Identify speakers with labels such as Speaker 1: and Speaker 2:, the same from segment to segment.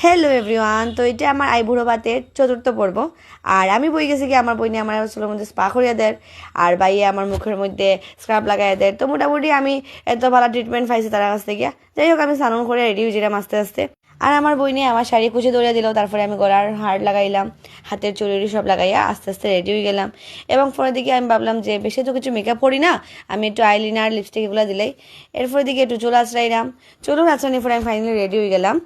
Speaker 1: Hello everyone, তো এটা আমার আইবুড়ো ভাতের চতুর্থ পর্ব। আর আমি বই গেছি কি আমার বইনে আমার চুলের মধ্যে স্পা করিয়ে দেয়, আর বাইয়ে আমার মুখের মধ্যে স্ক্রাব লাগাই দেয়। তো মোটামুটি আমি এত ভালো ট্রিটমেন্ট পাইছি তার কাছ থেকে। যাই হোক, আমি স্নান করে রেডি হয়েছিলাম আস্তে আস্তে। আর আমার বইনে আমার শাড়ি কুচি ধরিয়ে দিল, তারপরে আমি গলার হার লাগাইলাম, হাতের চুড়ি সব লাগাইয়া আস্তে আস্তে রেডি হয়ে গেলাম। এবং পরের দিকে আমি ভাবলাম যে বেশি তো কিছু মেকআপ করি না, আমি একটু আইলাইনার লিপস্টিক এগুলো দিলাই। এরপর দিকে একটু চুল আঁচড়াইলাম, চুলও আঁচড়ানোর পরে আমি ফাইনালি রেডি হয়ে গেলাম।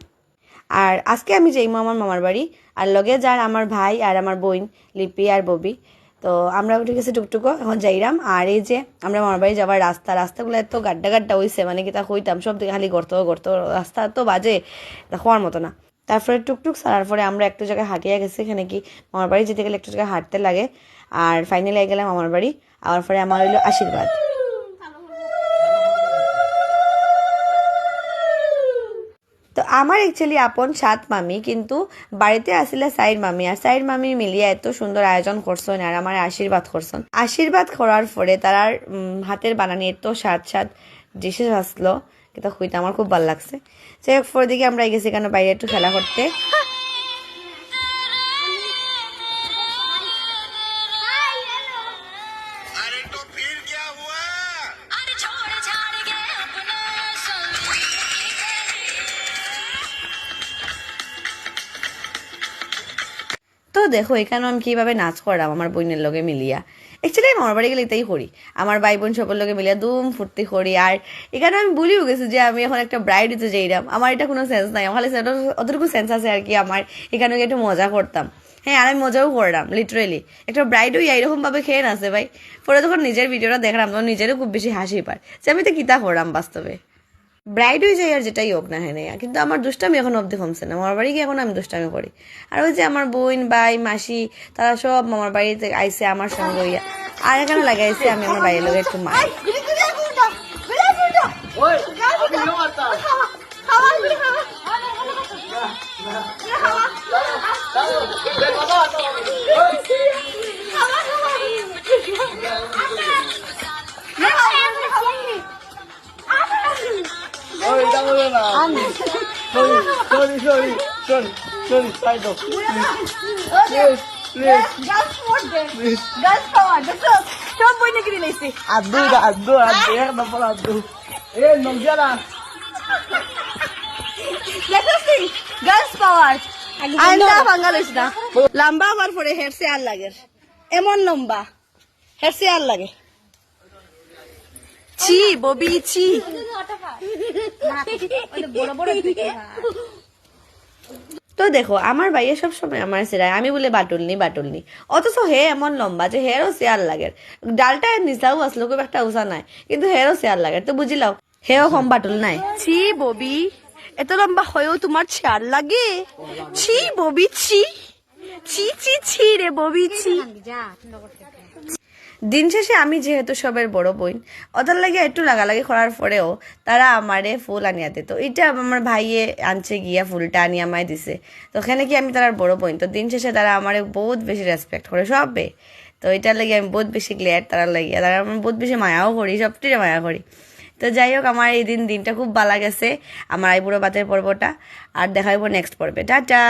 Speaker 1: আর আজকে আমি যাইমু আমার মামার বাড়ি, আর লগে যার আমার ভাই আর আমার বোন লিপি আর ববি। তো আমরা উঠে গেছি টুকটুকো, এখন যাইরাম। আর এই যে আমরা মামার বাড়ি যাবার রাস্তাগুলো এত গাড্ডা গাড্ডা হইছে, মানে কি তা হইতাম সব দিকে খালি গর্ত গর্ত, রাস্তা তো বাজে তা হওয়ার মতো না। তারপরে টুকটুক ছাড়ার পরে আমরা একটু জায়গায় হাঁটিয়ে গেছি, এখানে কি মামার বাড়ি যেতে গেলে একটু জায়গায় হাঁটতে লাগে। আর ফাইনালি গেলাম আমার বাড়ি, আমার পরে আমার হইলো আশীর্বাদ। তো আমার অ্যাকচুয়ালি আপন 7 মামি, কিন্তু বাড়িতে আসলে 4 মামি, আর 4 মামি মিলিয়ে এত সুন্দর আয়োজন করছেন আর আমার আশীর্বাদ করছেন। আশীর্বাদ করার পরে তার হাতের বানানি এত স্বাদ স্বাদ ডিশেস আসলো, কিন্তু হইতে আমার খুব ভালো লাগছে। যাই হোক, পরের দিকে আমরা গেছি কেন বাইরে একটু খেলা করতে। তো দেখো এখানে আমি কিভাবে নাচ করলাম আমার বোনের লগে মিলিয়া। অ্যাকচুয়ালি আমি আমার বাড়ি গেলে এটাই করি, আমার ভাই বোন সবার লগে মিলিয়া দুম ফুর্তি করি। আর এখানে আমি ভুলিও গেছি যে আমি এখন একটা ব্রাইড হতে যাইলাম, আমার এটা কোনো সেন্স নাই, আমার অতটুকু সেন্স আছে আর কি, আমার এখানে একটু মজা করতাম। হ্যাঁ, আর আমি মজাও করলাম, লিটারেলি একটা ব্রাইড হইয়া এরকম ভাবে খেয়ে নাচে ভাই। পরে যখন নিজের ভিডিওটা দেখলাম তখন নিজেরও খুব বেশি হাসি পায় যে আমি তো কিতা করলাম বাস্তবে। ব্রাইড হয়ে যাই আর যেটাই হোক না, হ্যাঁ না, কিন্তু আমার দুষ্টামি এখন অব্দি কমছে না, আমার বাড়ি গিয়ে এখন আমি দুষ্টামি করি। আর ওই যে আমার বোন ভাই মাসি তারা সব আমার বাড়িতে আইসে আমার সঙ্গে হইয়া, আর এখানে লাগাইছে আমি আমার বাইরের লোক একটু মাই।
Speaker 2: Sorry, side off. Please.
Speaker 3: Girls want them. Girls power. Stop boy na ginilaisi.
Speaker 2: Adu, na pala adu. Nandiyan na.
Speaker 3: Let us see. Girls power.
Speaker 1: আইন্দা বাঙ্গালিস না, লম্বা হওয়ার পরে হেয়ার সে আর লাগে, এমন লম্বা হেয়ার সে আর লাগে। ছি ববি ছি। তো দেখো আমার ভাইয়া সব সময় আমার সেরাই, আমি বলে বাটুলনি, অথচ হে এমন লম্বা যে হেয়ারও শেয়ার লাগে। ডালটা নিচাও আসলো, খুব একটা উষা নাই, কিন্তু হেয়ারও শেয়ার লাগে। তো বুঝিলাও হেও কম বাটুল নাই। ছি ববি, এত লম্বা হয়েও তোমার শেয়ার লাগে? ছি ববি ছি, ছি ছি ছি রে ববি ছি। দিন শেষে আমি যেহেতু সবের বড় বোন, ওদের লাগে একটু লাগালাগি করার পরেও তারা আমারে ফুল আনিয়া দিত। এটা আমার ভাইয়ে আনছে গিয়া ফুলটা আনিয়া আমায় দিছে। তো ওখানে কি আমি তার বড় বোন, তো দিন শেষে তারা আমারে বহুত বেশি রেসপেক্ট করে সবে। তো এটার লাগে আমি বহুত বেশি গ্ল্যাড তারা লাগিয়া, তারা আমার বহুত বেশি মায়াও করি, সবটিরে মায়া করি। তো যাই হোক, আমার এই দিনটা খুব ভালো গেছে, আমার আইবুড়ো ভাতের পর্বটা। আর দেখা হইব নেক্সট পর্বে। টাটা।